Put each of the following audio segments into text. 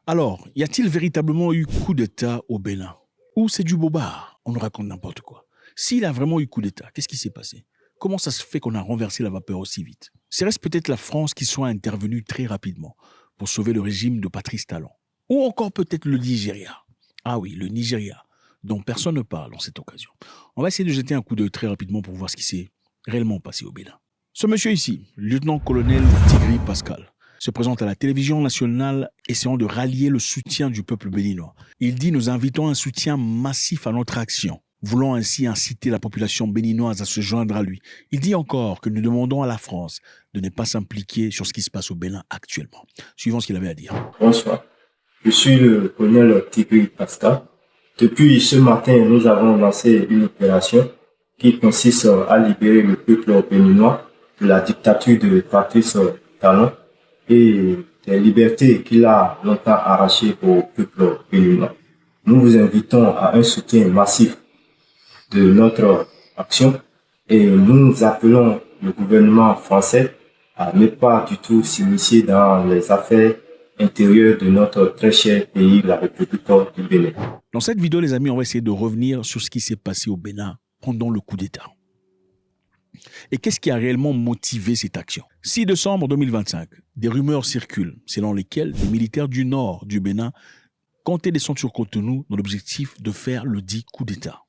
Alors, y a-t-il véritablement eu coup d'État au Bénin? Ou c'est du bobard? On nous raconte n'importe quoi. S'il a vraiment eu coup d'État, qu'est-ce qui s'est passé? Comment ça se fait qu'on a renversé la vapeur aussi vite? Serait-ce peut-être la France qui soit intervenue très rapidement pour sauver le régime de Patrice Talon? Ou encore peut-être le Nigeria? Ah oui, le Nigeria, dont personne ne parle en cette occasion. On va essayer de jeter un coup d'œil très rapidement pour voir ce qui s'est réellement passé au Bénin. Ce monsieur ici, lieutenant-colonel Tigri Pascal, se présente à la télévision nationale essayant de rallier le soutien du peuple béninois. Il dit: nous invitons un soutien massif à notre action, voulant ainsi inciter la population béninoise à se joindre à lui. Il dit encore que nous demandons à la France de ne pas s'impliquer sur ce qui se passe au Bénin actuellement. Suivons ce qu'il avait à dire. Bonsoir, je suis le colonel Tigri Pascal. Depuis ce matin, nous avons lancé une opération qui consiste à libérer le peuple béninois de la dictature de Patrice Talon et des libertés qu'il a longtemps arrachées au peuple béninois. Nous vous invitons à un soutien massif de notre action et nous appelons le gouvernement français à ne pas du tout s'initier dans les affaires intérieures de notre très cher pays, la République du Bénin. Dans cette vidéo, les amis, on va essayer de revenir sur ce qui s'est passé au Bénin pendant le coup d'État. Et qu'est-ce qui a réellement motivé cette action? 6 décembre 2025, des rumeurs circulent selon lesquelles les militaires du nord du Bénin comptaient descendre sur Cotonou dans l'objectif de faire le dit coup d'État.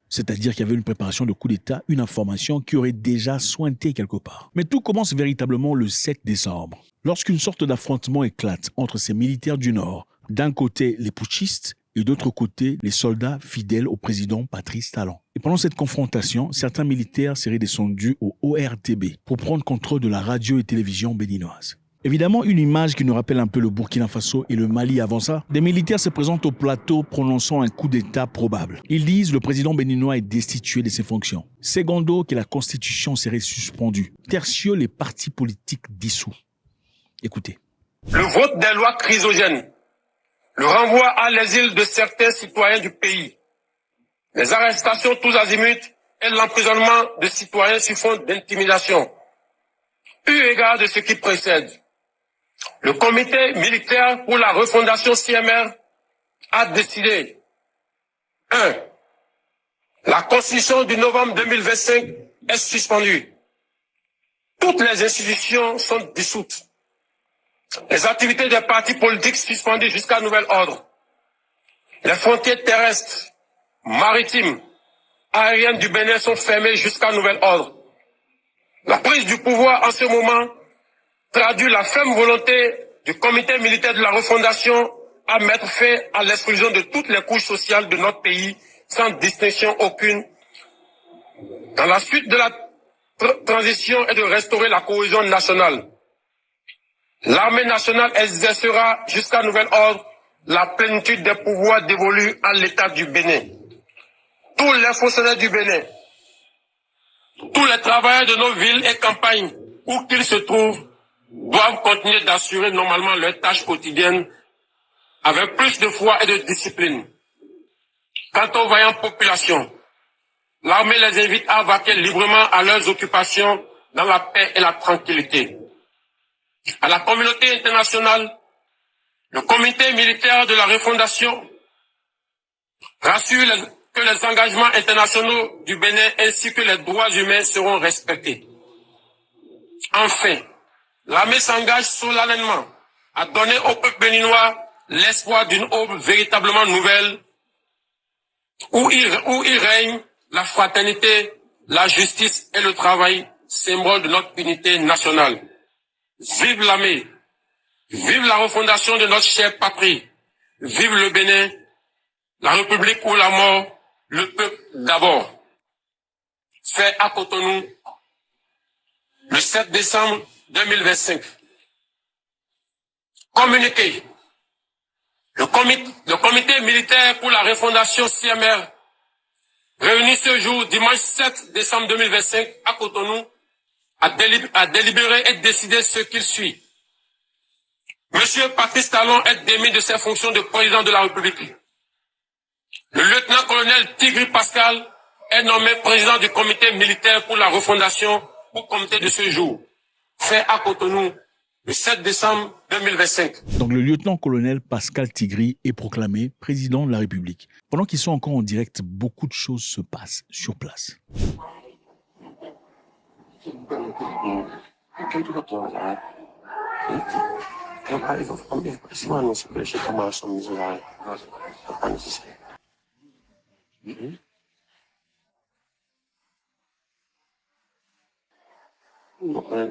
C'est-à-dire qu'il y avait une préparation de coup d'État, une information qui aurait déjà sointé quelque part. Mais tout commence véritablement le 7 décembre, lorsqu'une sorte d'affrontement éclate entre ces militaires du nord, d'un côté les putschistes et d'autre côté les soldats fidèles au président Patrice Talon. Et pendant cette confrontation, certains militaires seraient descendus au ORTB pour prendre contrôle de la radio et télévision béninoise. Évidemment, une image qui nous rappelle un peu le Burkina Faso et le Mali avant ça. Des militaires se présentent au plateau prononçant un coup d'État probable. Ils disent le président béninois est destitué de ses fonctions. Secondo, que la constitution serait suspendue. Tertio, les partis politiques dissous. Écoutez. Le vote des lois chrysogènes, le renvoi à l'exil de certains citoyens du pays, les arrestations tous azimuts et l'emprisonnement de citoyens sur fond d'intimidation. Eu égard de ce qui précède, le comité militaire pour la refondation CMR a décidé 1. La constitution du novembre 2025 est suspendue. Toutes les institutions sont dissoutes. Les activités des partis politiques suspendues jusqu'à nouvel ordre. Les frontières terrestres, maritimes, aériennes du Bénin sont fermées jusqu'à nouvel ordre. La prise du pouvoir en ce moment traduit la ferme volonté du comité militaire de la refondation à mettre fin à l'exclusion de toutes les couches sociales de notre pays, sans distinction aucune, dans la suite de la transition et de restaurer la cohésion nationale. L'armée nationale exercera jusqu'à nouvel ordre la plénitude des pouvoirs dévolus à l'État du Bénin. Tous les fonctionnaires du Bénin, tous les travailleurs de nos villes et campagnes, où qu'ils se trouvent, doivent continuer d'assurer normalement leurs tâches quotidiennes avec plus de foi et de discipline. Quant aux vaillantes populations, l'armée les invite à vaquer librement à leurs occupations dans la paix et la tranquillité. À la communauté internationale, le comité militaire de la refondation rassure que les engagements internationaux du Bénin ainsi que les droits humains seront respectés. Enfin, l'armée s'engage solennellement à donner au peuple béninois l'espoir d'une aube véritablement nouvelle où il règne la fraternité, la justice et le travail, symbole de notre unité nationale. Vive l'armée, vive la refondation de notre chère patrie, vive le Bénin, la République ou la mort, le peuple d'abord. Fait à Cotonou, le 7 décembre 2025. Communiqué. Le comité militaire pour la refondation CMR, réuni ce jour, dimanche 7 décembre 2025, à Cotonou, a délibéré et décidé ce qu'il suit. Monsieur Patrice Talon est démis de ses fonctions de président de la République. Le lieutenant-colonel Tigri Pascal est nommé président du comité militaire pour la refondation au comité de ce jour. Fait à Cotonou, le 7 décembre 2025. Donc le lieutenant-colonel Pascal Tigri est proclamé président de la République. Pendant qu'ils sont encore en direct, beaucoup de choses se passent sur place.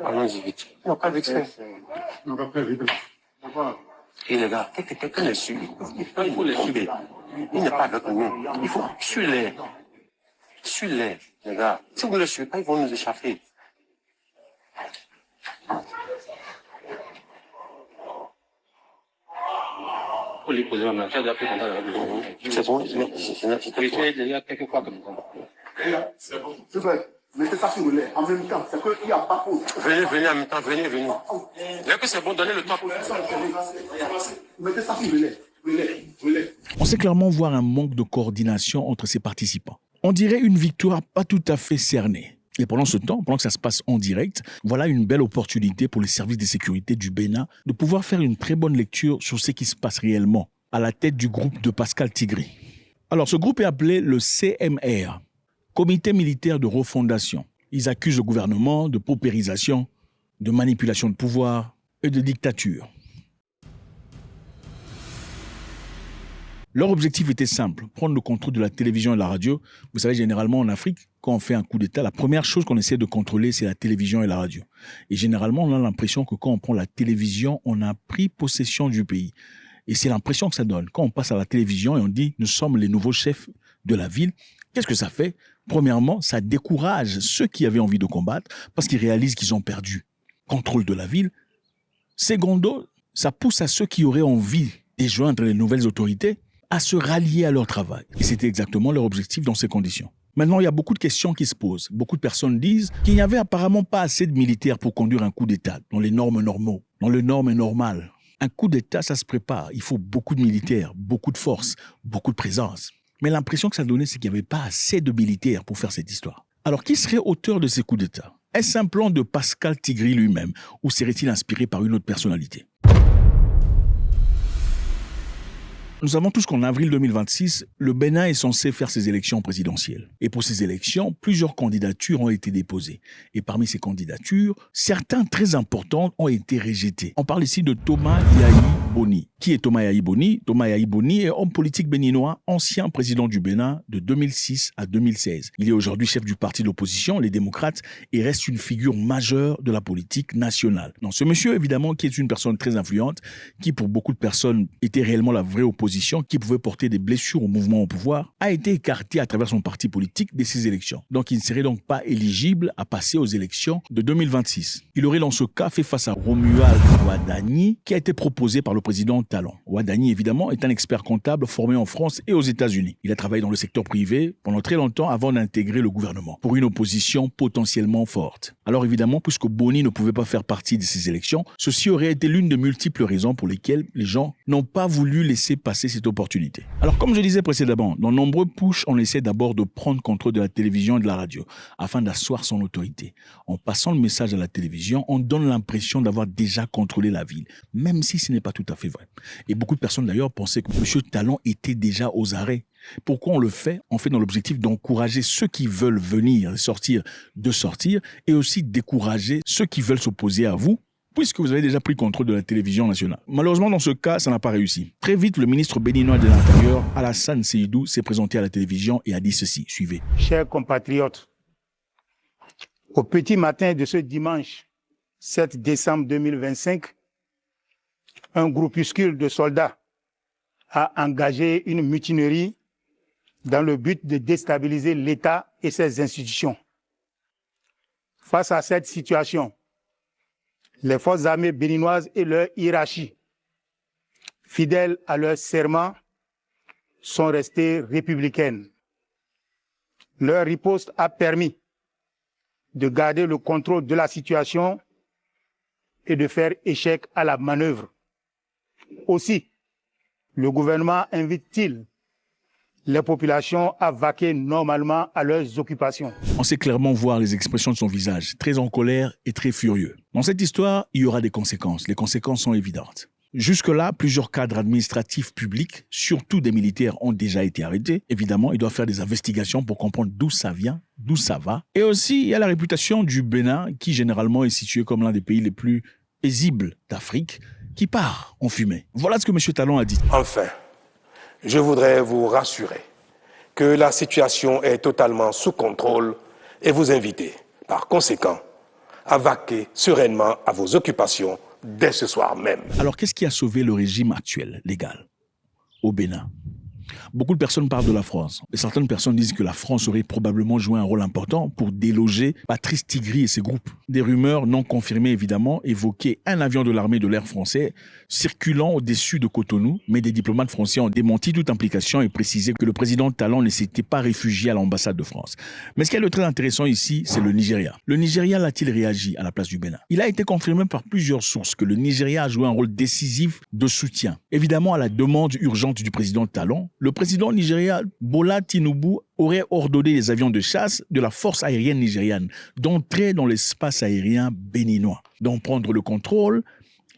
Allons-y vite. Non, pas avec ça. Non, pas vite. Et les gars, quelqu'un les suit. Il faut les suivre. Il n'est pas avec nous. Il faut suivre-les. Suivez-les, les gars. Si vous ne les suivez pas, ils vont nous échapper. Faut les poser maintenant. C'est bon, il y a quelques fois comme ça. C'est bon. C'est vrai. Mettez ça sur le lait en même temps. C'est qu'il n'y a pas pause. Venez en même temps, venez. Dès que c'est bon, donnez le temps. Mettez ça sur le lait. On sait clairement voir un manque de coordination entre ces participants. On dirait une victoire pas tout à fait cernée. Et pendant ce temps, pendant que ça se passe en direct, voilà une belle opportunité pour les services de sécurité du Bénin de pouvoir faire une très bonne lecture sur ce qui se passe réellement à la tête du groupe de Pascal Tigri. Alors ce groupe est appelé le CMR, Comité militaire de refondation. Ils accusent le gouvernement de paupérisation, de manipulation de pouvoir et de dictature. Leur objectif était simple, prendre le contrôle de la télévision et de la radio. Vous savez, généralement en Afrique, quand on fait un coup d'État, la première chose qu'on essaie de contrôler, c'est la télévision et la radio. Et généralement, on a l'impression que quand on prend la télévision, on a pris possession du pays. Et c'est l'impression que ça donne. Quand on passe à la télévision et on dit « nous sommes les nouveaux chefs de la ville », qu'est-ce que ça fait? Premièrement, ça décourage ceux qui avaient envie de combattre parce qu'ils réalisent qu'ils ont perdu contrôle de la ville. Secondo, ça pousse à ceux qui auraient envie de joindre les nouvelles autorités à se rallier à leur travail. Et c'était exactement leur objectif dans ces conditions. Maintenant, il y a beaucoup de questions qui se posent. Beaucoup de personnes disent qu'il n'y avait apparemment pas assez de militaires pour conduire un coup d'État dans les normes normaux, dans les normes normales. Un coup d'État, ça se prépare. Il faut beaucoup de militaires, beaucoup de force, beaucoup de présence. Mais l'impression que ça donnait, c'est qu'il n'y avait pas assez de militaires pour faire cette histoire. Alors, qui serait auteur de ces coups d'État? Est-ce un plan de Pascal Tigri lui-même ou serait-il inspiré par une autre personnalité? Nous savons tous qu'en avril 2026, le Bénin est censé faire ses élections présidentielles. Et pour ces élections, plusieurs candidatures ont été déposées. Et parmi ces candidatures, certains très importantes ont été rejetées. On parle ici de Thomas Yahi Boni. Qui est Thomas Yahi Boni? Thomas Yahi Boni est homme politique béninois, ancien président du Bénin de 2006 à 2016. Il est aujourd'hui chef du parti de l'opposition, les démocrates, et reste une figure majeure de la politique nationale. Donc, ce monsieur, évidemment, qui est une personne très influente, qui pour beaucoup de personnes était réellement la vraie opposition, qui pouvait porter des blessures au mouvement au pouvoir, a été écarté à travers son parti politique de ces élections. Donc, il ne serait donc pas éligible à passer aux élections de 2026. Il aurait dans ce cas fait face à Romuald Ouadani, qui a été proposé par le président Talon. Ouadani, évidemment, est un expert comptable formé en France et aux États-Unis. Il a travaillé dans le secteur privé pendant très longtemps avant d'intégrer le gouvernement, pour une opposition potentiellement forte. Alors évidemment, puisque Boni ne pouvait pas faire partie de ces élections, ceci aurait été l'une de multiples raisons pour lesquelles les gens n'ont pas voulu laisser passer cette opportunité. Alors comme je disais précédemment, dans nombreux pushs, on essaie d'abord de prendre contrôle de la télévision et de la radio, afin d'asseoir son autorité. En passant le message à la télévision, on donne l'impression d'avoir déjà contrôlé la ville, même si ce n'est pas tout à fait vrai. Et beaucoup de personnes d'ailleurs pensaient que M. Talon était déjà aux arrêts. Pourquoi on le fait? On fait dans l'objectif d'encourager ceux qui veulent venir sortir, et aussi décourager ceux qui veulent s'opposer à vous, puisque vous avez déjà pris contrôle de la télévision nationale. Malheureusement, dans ce cas, ça n'a pas réussi. Très vite, le ministre béninois de l'Intérieur, Alassane Seydou, s'est présenté à la télévision et a dit ceci. Suivez. Chers compatriotes, au petit matin de ce dimanche 7 décembre 2025, un groupuscule de soldats a engagé une mutinerie dans le but de déstabiliser l'État et ses institutions. Face à cette situation, les forces armées béninoises et leur hiérarchie, fidèles à leur serment, sont restées républicaines. Leur riposte a permis de garder le contrôle de la situation et de faire échec à la manœuvre. Aussi, le gouvernement invite-t-il les populations à vaquer normalement à leurs occupations. On sait clairement voir les expressions de son visage, très en colère et très furieux. Dans cette histoire, il y aura des conséquences. Les conséquences sont évidentes. Jusque-là, plusieurs cadres administratifs publics, surtout des militaires, ont déjà été arrêtés. Évidemment, ils doivent faire des investigations pour comprendre d'où ça vient, d'où ça va. Et aussi, il y a la réputation du Bénin, qui généralement est situé comme l'un des pays les plus paisibles d'Afrique, qui part en fumée. Voilà ce que M. Talon a dit. Enfin, je voudrais vous rassurer que la situation est totalement sous contrôle et vous inviter, par conséquent, à vaquer sereinement à vos occupations dès ce soir même. Alors, qu'est-ce qui a sauvé le régime actuel, légal, au Bénin? Beaucoup de personnes parlent de la France. Et certaines personnes disent que la France aurait probablement joué un rôle important pour déloger Patrice Tigri et ses groupes. Des rumeurs non confirmées, évidemment, évoquaient un avion de l'armée de l'air français circulant au-dessus de Cotonou, mais des diplomates français ont démenti toute implication et précisé que le président Talon ne s'était pas réfugié à l'ambassade de France. Mais ce qui est le très intéressant ici, c'est le Nigeria. Le Nigeria l'a-t-il réagi à la place du Bénin? Il a été confirmé par plusieurs sources que le Nigeria a joué un rôle décisif de soutien. Évidemment, à la demande urgente du président Talon, le président nigérien Bola Tinubu aurait ordonné les avions de chasse de la force aérienne nigériane d'entrer dans l'espace aérien béninois, d'en prendre le contrôle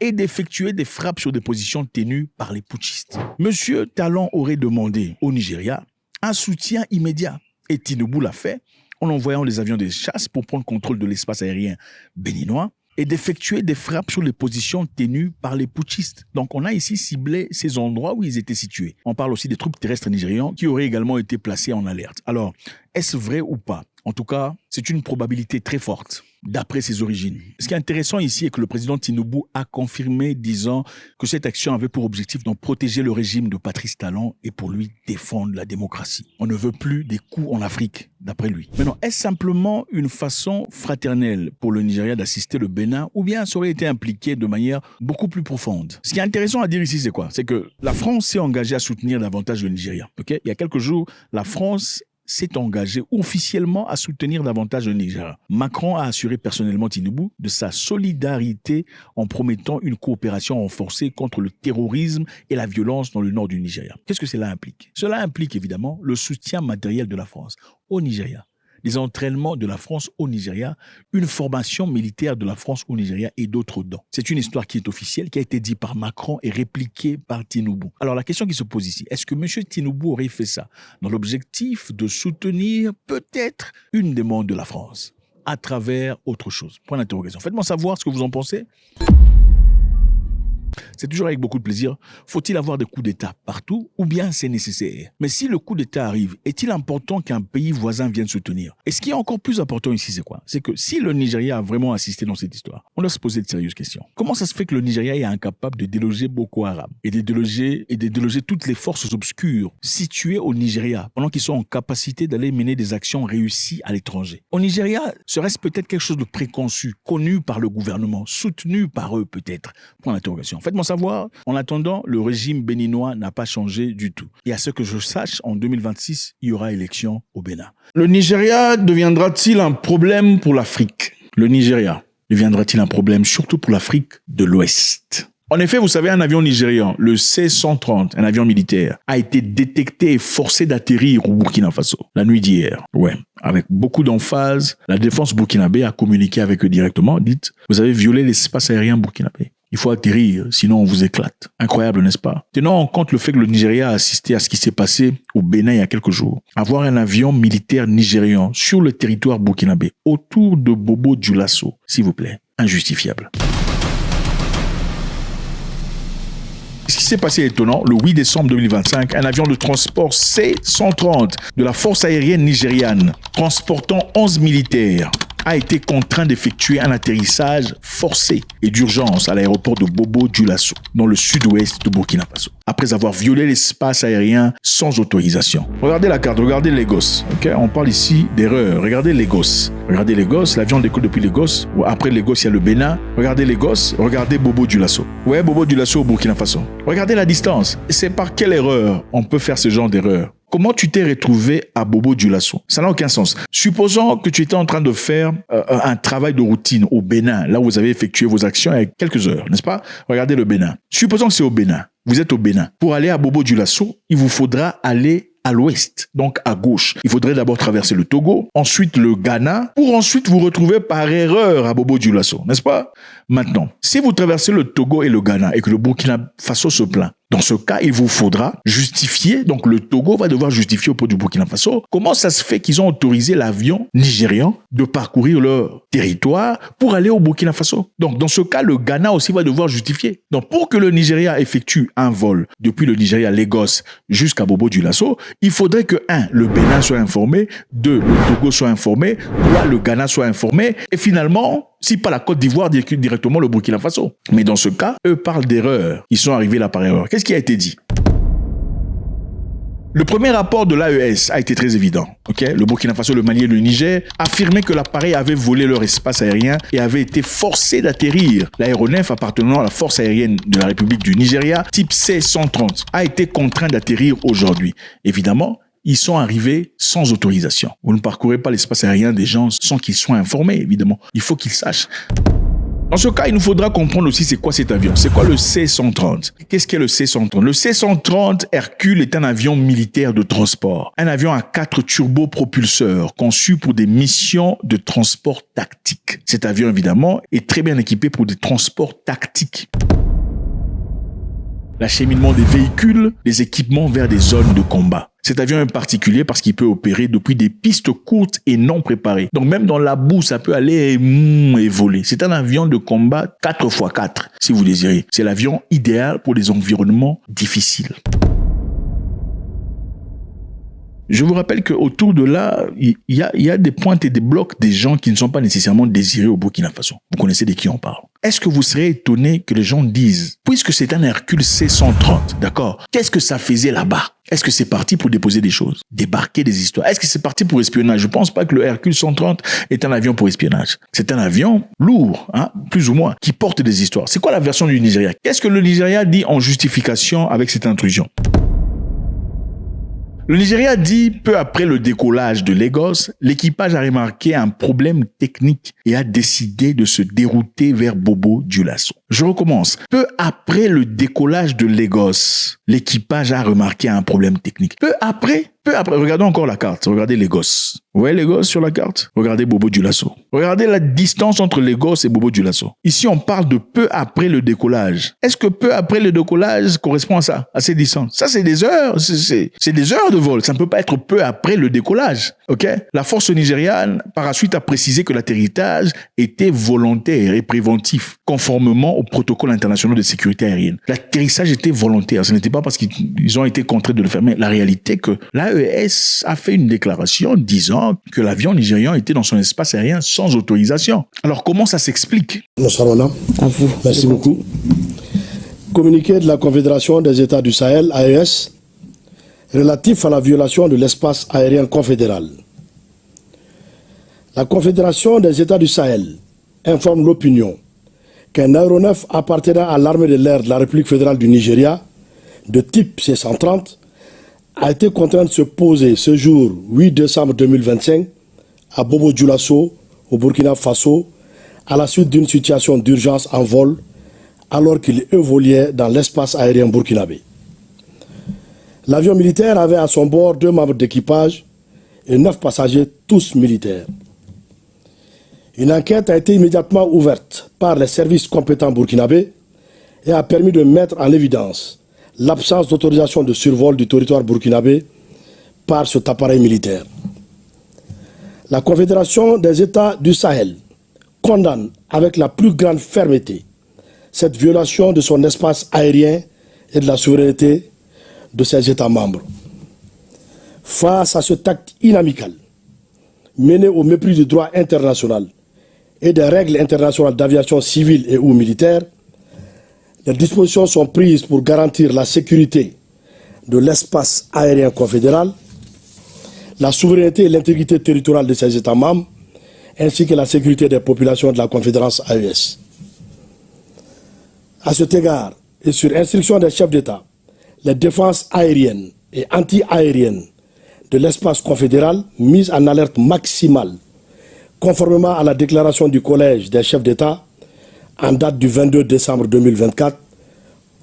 et d'effectuer des frappes sur des positions tenues par les putschistes. Monsieur Talon aurait demandé au Nigeria un soutien immédiat et Tinubu l'a fait en envoyant les avions de chasse pour prendre contrôle de l'espace aérien béninois et d'effectuer des frappes sur les positions tenues par les putschistes. Donc on a ici ciblé ces endroits où ils étaient situés. On parle aussi des troupes terrestres nigérians qui auraient également été placées en alerte. Alors, est-ce vrai ou pas? En tout cas, c'est une probabilité très forte, d'après ses origines. Ce qui est intéressant ici est que le président Tinubu a confirmé, disant que cette action avait pour objectif de protéger le régime de Patrice Talon et pour lui défendre la démocratie. On ne veut plus des coups en Afrique, d'après lui. Maintenant, est-ce simplement une façon fraternelle pour le Nigeria d'assister le Bénin ou bien ça aurait été impliqué de manière beaucoup plus profonde? Ce qui est intéressant à dire ici, c'est quoi? C'est que la France s'est engagée à soutenir davantage le Nigeria. Okay? Il y a quelques jours, la France s'est engagé officiellement à soutenir davantage le Nigeria. Macron a assuré personnellement Tinubu de sa solidarité en promettant une coopération renforcée contre le terrorisme et la violence dans le nord du Nigeria. Qu'est-ce que cela implique? Cela implique évidemment le soutien matériel de la France au Nigeria, des entraînements de la France au Nigeria, une formation militaire de la France au Nigeria et d'autres dons. C'est une histoire qui est officielle, qui a été dite par Macron et répliquée par Tinubu. Alors la question qui se pose ici, est-ce que M. Tinubu aurait fait ça dans l'objectif de soutenir peut-être une demande de la France à travers autre chose? Point d'interrogation. Faites-moi savoir ce que vous en pensez. C'est toujours avec beaucoup de plaisir. Faut-il avoir des coups d'État partout ou bien c'est nécessaire? Mais si le coup d'État arrive, est-il important qu'un pays voisin vienne soutenir? Et ce qui est encore plus important ici, c'est quoi? C'est que si le Nigeria a vraiment assisté dans cette histoire, on doit se poser de sérieuses questions. Comment ça se fait que le Nigeria est incapable de déloger Boko Haram et de déloger toutes les forces obscures situées au Nigeria pendant qu'ils sont en capacité d'aller mener des actions réussies à l'étranger? Au Nigeria, serait-ce peut-être quelque chose de préconçu, connu par le gouvernement, soutenu par eux peut-être? Point d'interrogation. Faites-moi savoir. En attendant, le régime béninois n'a pas changé du tout. Et à ce que je sache, en 2026, il y aura élection au Bénin. Le Nigeria deviendra-t-il un problème pour l'Afrique? Le Nigeria deviendra-t-il un problème surtout pour l'Afrique de l'Ouest? En effet, vous savez, un avion nigérian, le C-130, un avion militaire, a été détecté et forcé d'atterrir au Burkina Faso la nuit d'hier. Ouais, avec beaucoup d'emphase, la défense burkinabé a communiqué avec eux directement. Dites, vous avez violé l'espace aérien burkinabé. Il faut atterrir, sinon on vous éclate. Incroyable, n'est-ce pas? Tenant en compte le fait que le Nigeria a assisté à ce qui s'est passé au Bénin il y a quelques jours, avoir un avion militaire nigérian sur le territoire burkinabé, autour de Bobo Dioulasso, s'il vous plaît, injustifiable. Ce qui s'est passé est étonnant. Le 8 décembre 2025, un avion de transport C-130 de la force aérienne nigériane, transportant 11 militaires, a été contraint d'effectuer un atterrissage forcé et d'urgence à l'aéroport de Bobo Dioulasso, dans le sud-ouest de Burkina Faso, après avoir violé l'espace aérien sans autorisation. Regardez la carte, regardez Lagos. Okay? On parle ici d'erreur. Regardez Lagos. Regardez Lagos, l'avion décolle depuis Lagos. Après Lagos, il y a le Bénin. Regardez Lagos, regardez Bobo Dioulasso. Ouais, Bobo Dioulasso au Burkina Faso. Regardez la distance. C'est par quelle erreur on peut faire ce genre d'erreur? Comment tu t'es retrouvé à Bobo Dioulasso? Ça n'a aucun sens. Supposons que tu étais en train de faire un travail de routine au Bénin, là où vous avez effectué vos actions il y a quelques heures, n'est-ce pas? Regardez le Bénin. Supposons que c'est au Bénin. Vous êtes au Bénin. Pour aller à Bobo Dioulasso, il vous faudra aller à l'ouest, donc à gauche. Il faudrait d'abord traverser le Togo, ensuite le Ghana, pour ensuite vous retrouver par erreur à Bobo-Dioulasso, n'est-ce pas? Maintenant, si vous traversez le Togo et le Ghana et que le Burkina Faso se plaint, dans ce cas, il vous faudra justifier, donc le Togo va devoir justifier auprès du Burkina Faso, comment ça se fait qu'ils ont autorisé l'avion nigérian de parcourir leur territoire pour aller au Burkina Faso. Donc dans ce cas, le Ghana aussi va devoir justifier. Donc pour que le Nigeria effectue un vol depuis le Nigeria Lagos jusqu'à Bobo-Dioulasso, il faudrait que 1. Le Bénin soit informé, 2. le Togo soit informé, 3. le Ghana soit informé, et finalement, si pas la Côte d'Ivoire, directement le Burkina Faso. Mais dans ce cas, eux parlent d'erreur. Ils sont arrivés là par erreur. Qu'est-ce qui a été dit? Le premier rapport de l'AES a été très évident. Le Burkina Faso, le Mali et le Niger affirmaient que l'appareil avait volé leur espace aérien et avait été forcé d'atterrir. L'aéronef appartenant à la force aérienne de la République du Nigeria, type C-130, a été contraint d'atterrir aujourd'hui. Évidemment, ils sont arrivés sans autorisation. Vous ne parcourez pas l'espace aérien des gens sans qu'ils soient informés, évidemment. Il faut qu'ils sachent. Dans ce cas, il nous faudra comprendre aussi c'est quoi cet avion. C'est quoi le C-130? Qu'est-ce qu'est le C-130? Le C-130 Hercule est un avion militaire de transport. Un avion à 4 turbopropulseurs conçu pour des missions de transport tactique. Cet avion, évidemment, est très bien équipé pour des transports tactiques. L'acheminement des véhicules, des équipements vers des zones de combat. Cet avion est particulier parce qu'il peut opérer depuis des pistes courtes et non préparées. Donc même dans la boue, ça peut aller et voler. C'est un avion de combat 4x4, si vous désirez. C'est l'avion idéal pour des environnements difficiles. Je vous rappelle qu'autour de là, il y a des pointes et des blocs des gens qui ne sont pas nécessairement désirés au Burkina Faso. Vous connaissez de qui on parle. Est-ce que vous serez étonné que les gens disent, puisque c'est un Hercule C-130, d'accord, qu'est-ce que ça faisait là-bas? Est-ce que c'est parti pour déposer des choses, débarquer des histoires? Est-ce que c'est parti pour espionnage? Je pense pas que le Hercule 130 est un avion pour espionnage. C'est un avion lourd, plus ou moins, qui porte des histoires. C'est quoi la version du Nigeria? Qu'est-ce que le Nigeria dit en justification avec cette intrusion? Le Nigeria dit, peu après le décollage de Lagos, l'équipage a remarqué un problème technique et a décidé de se dérouter vers Bobo-Dioulasso. Je recommence. Peu après le décollage de Lagos, l'équipage a remarqué un problème technique. Peu après, regardons encore la carte. Regardez Lagos. Vous voyez Lagos sur la carte? Regardez Bobo-Dioulasso. Regardez la distance entre Lagos et Bobo-Dioulasso. Ici, on parle de peu après le décollage. Est-ce que peu après le décollage correspond à ça, à ces distances? Ça, c'est des heures. C'est des heures de vol. Ça ne peut pas être peu après le décollage. La force nigériane, par la suite, a précisé que l'atterrissage était volontaire et préventif, conformément au protocole international de sécurité aérienne. L'atterrissage était volontaire. Ce n'était pas parce qu'ils ont été contraints de le faire. Mais la réalité que l'AES a fait une déclaration disant que l'avion nigérian était dans son espace aérien sans autorisation. Alors, comment ça s'explique? Bonsoir, madame. À vous. Merci beaucoup. Communiqué de la Confédération des États du Sahel, AES, relatif à la violation de l'espace aérien confédéral. La Confédération des États du Sahel informe l'opinion qu'un aéronef appartenant à l'armée de l'air de la République fédérale du Nigeria, de type C-130, a été contraint de se poser ce jour 8 décembre 2025 à Bobo-Dioulasso, au Burkina Faso, à la suite d'une situation d'urgence en vol, alors qu'il évoluait dans l'espace aérien burkinabé. L'avion militaire avait à son bord 2 membres d'équipage et 9 passagers, tous militaires. Une enquête a été immédiatement ouverte par les services compétents burkinabés et a permis de mettre en évidence l'absence d'autorisation de survol du territoire burkinabé par cet appareil militaire. La Confédération des États du Sahel condamne avec la plus grande fermeté cette violation de son espace aérien et de la souveraineté de ses États membres. Face à cet acte inamical, mené au mépris du droit international et des règles internationales d'aviation civile et ou militaire, les dispositions sont prises pour garantir la sécurité de l'espace aérien confédéral, la souveraineté et l'intégrité territoriale de ses États membres, ainsi que la sécurité des populations de la Confédération AES. À cet égard, et sur instruction des chefs d'État, les défenses aériennes et anti-aériennes de l'espace confédéral mises en alerte maximale, conformément à la déclaration du Collège des chefs d'État, en date du 22 décembre 2024,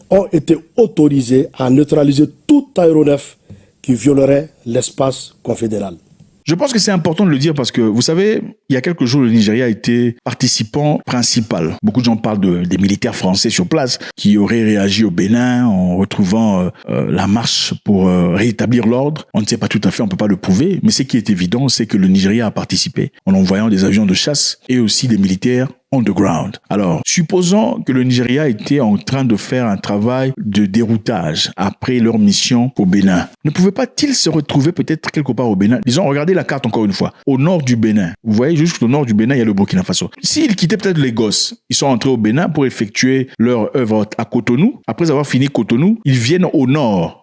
ont été autorisés à neutraliser tout aéronef qui violerait l'espace confédéral. Je pense que c'est important de le dire parce que, vous savez, il y a quelques jours, le Nigeria a été participant principal. Beaucoup de gens parlent des militaires français sur place qui auraient réagi au Bénin en retrouvant la marche pour rétablir l'ordre. On ne sait pas tout à fait, on ne peut pas le prouver. Mais ce qui est évident, c'est que le Nigeria a participé en envoyant des avions de chasse et aussi des militaires underground. Alors, supposons que le Nigeria était en train de faire un travail de déroutage après leur mission au Bénin. Ne pouvait-il se retrouver peut-être quelque part au Bénin? Disons, regardez la carte encore une fois. Au nord du Bénin. Vous voyez, jusqu'au nord du Bénin, il y a le Burkina Faso. S'ils quittaient peut-être Lagos, ils sont entrés au Bénin pour effectuer leur œuvre à Cotonou. Après avoir fini Cotonou, ils viennent au nord.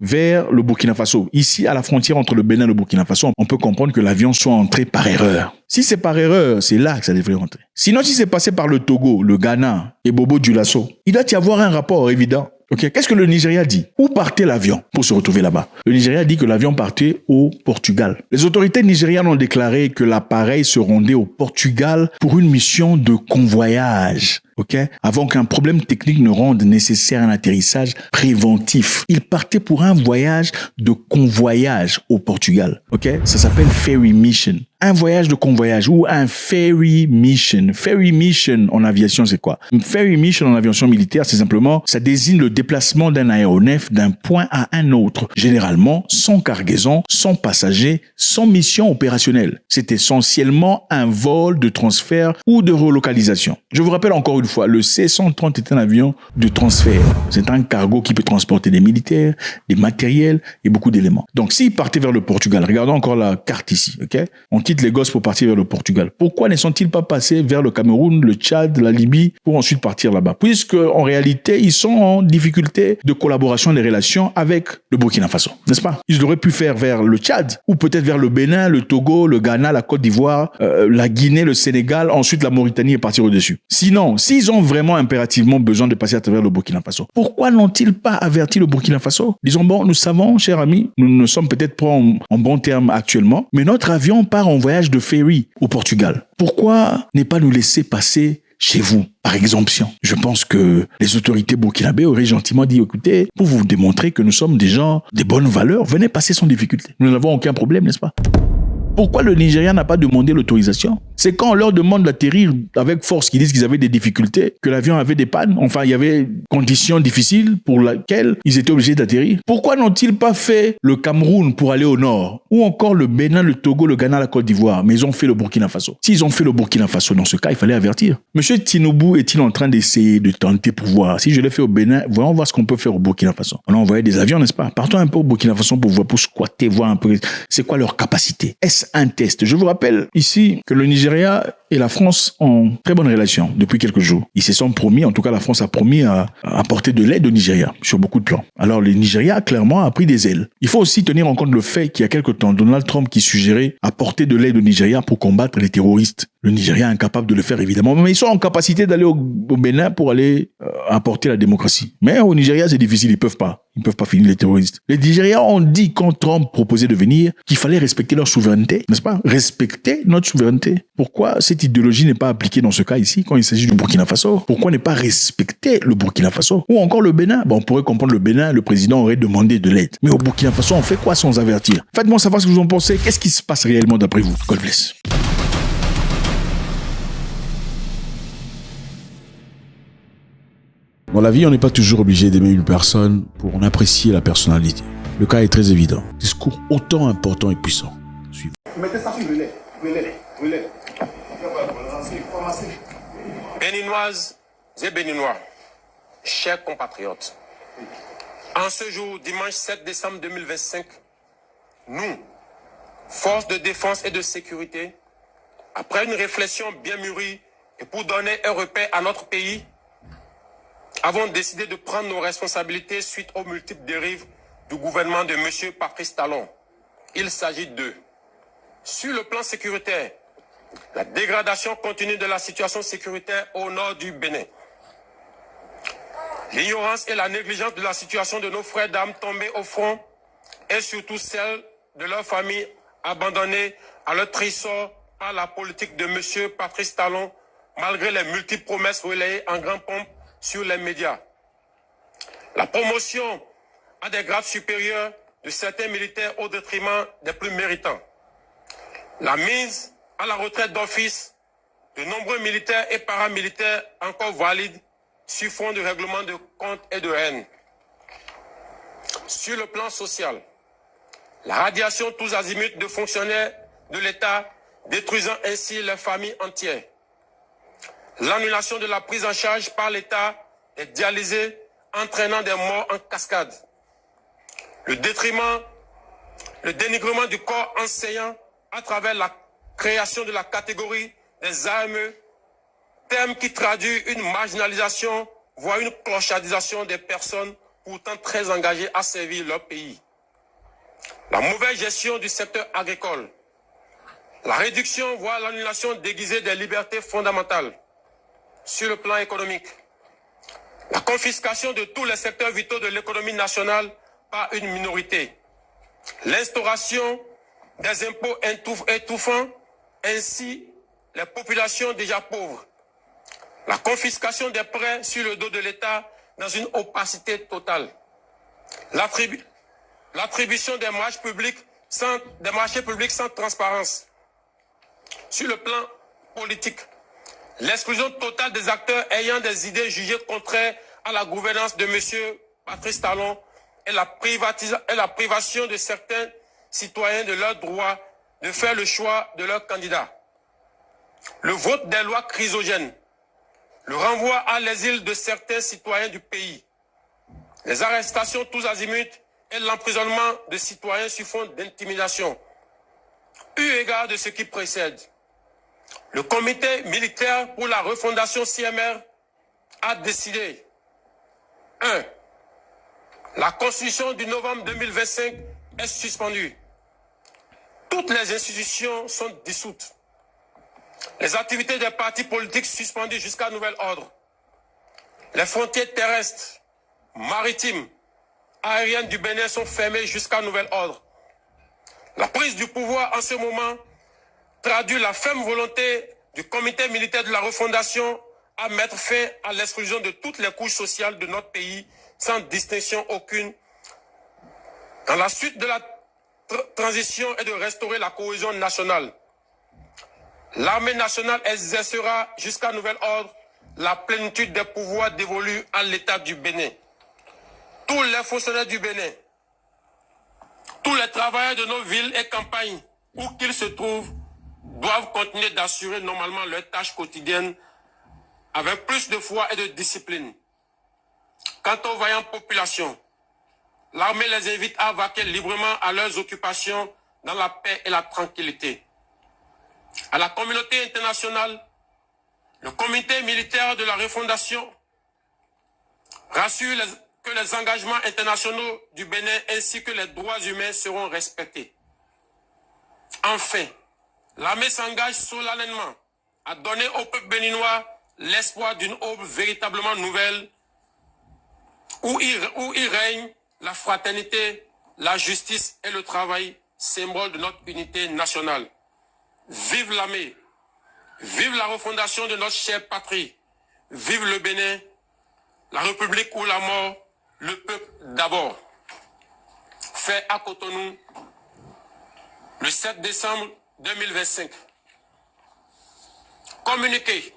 Vers le Burkina Faso. Ici, à la frontière entre le Bénin et le Burkina Faso, on peut comprendre que l'avion soit entré par erreur. Si c'est par erreur, c'est là que ça devrait rentrer. Sinon, si c'est passé par le Togo, le Ghana et Bobo Dioulasso, il doit y avoir un rapport évident. Qu'est-ce que le Nigeria dit? Où partait l'avion pour se retrouver là-bas? Le Nigeria dit que l'avion partait au Portugal. Les autorités nigérianes ont déclaré que l'appareil se rendait au Portugal pour une mission de convoyage. Avant qu'un problème technique ne rende nécessaire un atterrissage préventif. Il partait pour un voyage de convoyage au Portugal. Ça s'appelle ferry mission. Un voyage de convoyage ou un ferry mission. Ferry mission en aviation, c'est quoi? Une ferry mission en aviation militaire, c'est simplement, ça désigne le déplacement d'un aéronef d'un point à un autre. Généralement, sans cargaison, sans passagers, sans mission opérationnelle. C'est essentiellement un vol de transfert ou de relocalisation. Je vous rappelle encore une fois, le C-130 est un avion de transfert. C'est un cargo qui peut transporter des militaires, des matériels et beaucoup d'éléments. Donc, s'ils partaient vers le Portugal, regardons encore la carte ici, On quitte Lagos pour partir vers le Portugal. Pourquoi ne sont-ils pas passés vers le Cameroun, le Tchad, la Libye pour ensuite partir là-bas? Puisque, en réalité, ils sont en difficulté de collaboration des relations avec le Burkina Faso, n'est-ce pas? Ils auraient pu faire vers le Tchad ou peut-être vers le Bénin, le Togo, le Ghana, la Côte d'Ivoire, la Guinée, le Sénégal, ensuite la Mauritanie et partir au-dessus. Sinon, s'ils ont vraiment impérativement besoin de passer à travers le Burkina Faso, pourquoi n'ont-ils pas averti le Burkina Faso? Disons, bon, nous savons, chers amis, nous ne sommes peut-être pas en bon terme actuellement, mais notre avion part en voyage de ferry au Portugal. Pourquoi ne pas nous laisser passer chez vous, par exemption? Je pense que les autorités burkinabées auraient gentiment dit, écoutez, pour vous démontrer que nous sommes des gens des bonnes valeurs, venez passer sans difficulté. Nous n'avons aucun problème, n'est-ce pas? Pourquoi le Nigeria n'a pas demandé l'autorisation? C'est quand on leur demande d'atterrir avec force, qu'ils disent qu'ils avaient des difficultés, que l'avion avait des pannes, enfin il y avait conditions difficiles pour lesquelles ils étaient obligés d'atterrir. Pourquoi n'ont-ils pas fait le Cameroun pour aller au nord? Ou encore le Bénin, le Togo, le Ghana, la Côte d'Ivoire? Mais ils ont fait le Burkina Faso. S'ils ont fait le Burkina Faso, dans ce cas, il fallait avertir. Monsieur Tinubu est-il en train d'essayer de tenter pour voir? Si je l'ai fait au Bénin, voyons voir ce qu'on peut faire au Burkina Faso. On a envoyé des avions, n'est-ce pas? Partons un peu au Burkina Faso pour voir, pour squatter, voir un peu c'est quoi leur capacité. Est-ce un test? Je vous rappelle ici que le Nigeria et la France ont très bonne relation depuis quelques jours. Ils se sont promis, en tout cas la France a promis à apporter de l'aide au Nigeria sur beaucoup de plans. Alors le Nigeria clairement a pris des ailes. Il faut aussi tenir en compte le fait qu'il y a quelque temps, Donald Trump qui suggérait apporter de l'aide au Nigeria pour combattre les terroristes. Le Nigeria est incapable de le faire évidemment, mais ils sont en capacité d'aller au Bénin pour aller apporter la démocratie. Mais au Nigeria c'est difficile, ils peuvent pas finir les terroristes. Les Nigériens ont dit quand Trump proposait de venir qu'il fallait respecter leur souveraineté, n'est-ce pas? Respecter notre souveraineté. Pourquoi cette idéologie n'est pas appliquée dans ce cas ici quand il s'agit du Burkina Faso? Pourquoi ne pas respecter le Burkina Faso? Ou encore le Bénin? On pourrait comprendre le Bénin, le président aurait demandé de l'aide. Mais au Burkina Faso, on fait quoi sans avertir? Faites-moi savoir ce que vous en pensez. Qu'est-ce qui se passe réellement d'après vous? God bless. Dans la vie, on n'est pas toujours obligé d'aimer une personne pour en apprécier la personnalité. Le cas est très évident. Discours autant important et puissant. Suivez. Mettez ça sur relais. Béninoises et Béninois, chers compatriotes, en ce jour, dimanche 7 décembre 2025, nous, forces de défense et de sécurité, après une réflexion bien mûrie et pour donner un repère à notre pays, avons décidé de prendre nos responsabilités suite aux multiples dérives du gouvernement de M. Patrice Talon. Il s'agit de, sur le plan sécuritaire, la dégradation continue de la situation sécuritaire au nord du Bénin. L'ignorance et la négligence de la situation de nos frères d'armes tombés au front et surtout celle de leurs familles abandonnées à leur trésor par la politique de M. Patrice Talon, malgré les multiples promesses relayées en grande pompe sur les médias. La promotion à des grades supérieurs de certains militaires au détriment des plus méritants. La mise à la retraite d'office de nombreux militaires et paramilitaires encore valides sur fond de règlement de comptes et de haine. Sur le plan social, la radiation tous azimuts de fonctionnaires de l'État, détruisant ainsi les familles entières. L'annulation de la prise en charge par l'État des dialysés, entraînant des morts en cascade. Le dénigrement du corps enseignant à travers la création de la catégorie des AME, terme qui traduit une marginalisation, voire une clochardisation des personnes pourtant très engagées à servir leur pays. La mauvaise gestion du secteur agricole, la réduction, voire l'annulation déguisée des libertés fondamentales sur le plan économique, la confiscation de tous les secteurs vitaux de l'économie nationale par une minorité, l'instauration des impôts étouffant ainsi les populations déjà pauvres, la confiscation des prêts sur le dos de l'État dans une opacité totale, l'attribution des marchés publics sans transparence. Sur le plan politique, l'exclusion totale des acteurs ayant des idées jugées contraires à la gouvernance de M. Patrice Talon et la privation de certains citoyens de leur droit de faire le choix de leur candidat. Le vote des lois chrysogènes, le renvoi à l'exil de certains citoyens du pays, les arrestations tous azimuts et l'emprisonnement de citoyens sur fond d'intimidation. Eu égard de ce qui précède, le comité militaire pour la refondation CMR a décidé 1. La constitution du novembre 2025 est suspendue. Toutes les institutions sont dissoutes. Les activités des partis politiques suspendues jusqu'à nouvel ordre. Les frontières terrestres, maritimes, aériennes du Bénin sont fermées jusqu'à nouvel ordre. La prise du pouvoir en ce moment traduit la ferme volonté du comité militaire de la refondation à mettre fin à l'exclusion de toutes les couches sociales de notre pays sans distinction aucune dans la suite de la transition et de restaurer la cohésion nationale. L'armée nationale exercera jusqu'à nouvel ordre la plénitude des pouvoirs dévolus à l'État du Bénin. Tous les fonctionnaires du Bénin, tous les travailleurs de nos villes et campagnes, où qu'ils se trouvent, doivent continuer d'assurer normalement leurs tâches quotidiennes avec plus de foi et de discipline. Quant aux vaillantes populations, l'armée les invite à vaquer librement à leurs occupations dans la paix et la tranquillité. À la communauté internationale, le comité militaire de la refondation rassure que les engagements internationaux du Bénin ainsi que les droits humains seront respectés. Enfin, l'armée s'engage solennellement à donner au peuple béninois l'espoir d'une aube véritablement nouvelle où il règne la fraternité, la justice et le travail, symbole de notre unité nationale. Vive l'armée, vive la refondation de notre chère patrie, vive le Bénin, la République ou la mort, le peuple d'abord. Fait à Cotonou, le 7 décembre 2025. Communiqué.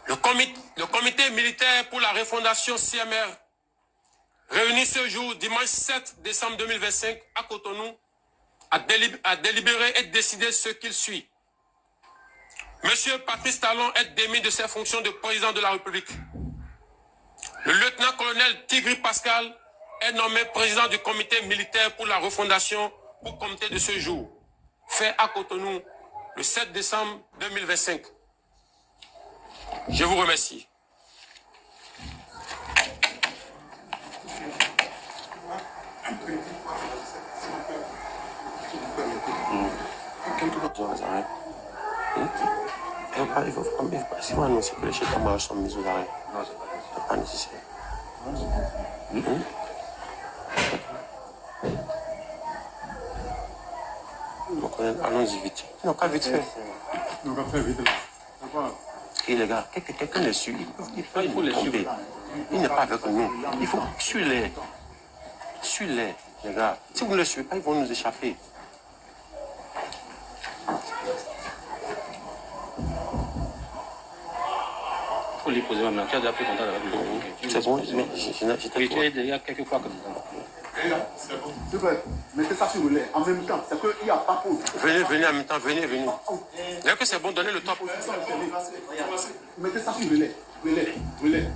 Le comité militaire pour la refondation CMR, réuni ce jour, dimanche 7 décembre 2025, à Cotonou, a délibéré et décidé ce qu'il suit. Monsieur Patrice Talon est démis de ses fonctions de président de la République. Le lieutenant-colonel Tigri Pascal est nommé président du comité militaire pour la refondation pour compter de ce jour, fait à Cotonou, le 7 décembre 2025. Je vous remercie. Il faut si on annonce que les chefs de sont mis aux arrêts. Non, c'est pas nécessaire. Donc allons-y vite. Non, pas vite fait. Non, pas vite. Et les gars, quelqu'un les suit. Il faut les suivre. Il n'est pas avec nous. Il faut suivre-les. Suivre-les. Les gars, si vous ne les suivez pas, ils vont nous échapper. Il faut lui poser ma main. Tu as déjà pris contact avec lui. C'est bon, mais j'étais Tu es déjà quelques fois comme ça. C'est bon. C'est vrai. Mettez ça sur le lait. En même temps, c'est qu'il n'y a pas pour. Venez en même temps, venez. Dès que c'est bon, donnez le top. Mettez ça sur le lait. Le lait.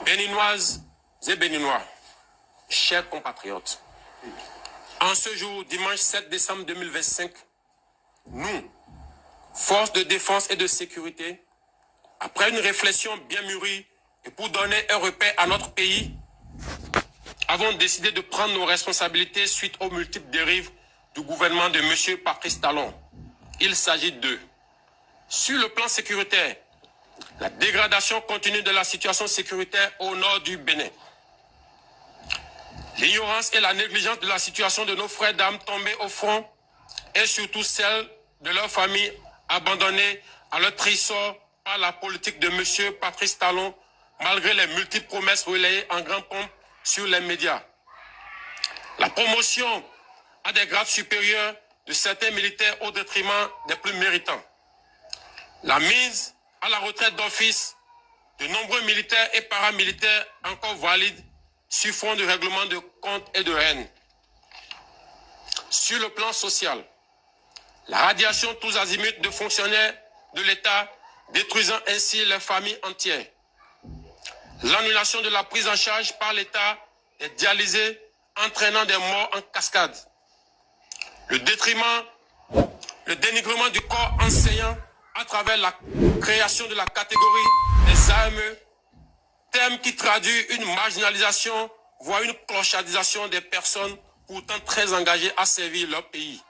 Béninoises et Béninois, chers compatriotes, en ce jour, dimanche 7 décembre 2025, nous, forces de défense et de sécurité, après une réflexion bien mûrie et pour donner un repère à notre pays, avons décidé de prendre nos responsabilités suite aux multiples dérives du gouvernement de M. Patrice Talon. Il s'agit de, sur le plan sécuritaire, la dégradation continue de la situation sécuritaire au nord du Bénin. L'ignorance et la négligence de la situation de nos frères d'armes tombés au front et surtout celle de leurs familles abandonnées à leur trésor par la politique de M. Patrice Talon, malgré les multiples promesses relayées en grande pompe sur les médias. La promotion à des grades supérieurs de certains militaires au détriment des plus méritants. La mise à la retraite d'office de nombreux militaires et paramilitaires encore valides sur fond de règlement de comptes et de haine. Sur le plan social, la radiation tous azimuts de fonctionnaires de l'État, détruisant ainsi les familles entières. L'annulation de la prise en charge par l'État des dialysés, entraînant des morts en cascade. Le dénigrement du corps enseignant à travers la création de la catégorie des AME, terme qui traduit une marginalisation, voire une clochardisation des personnes pourtant très engagées à servir leur pays.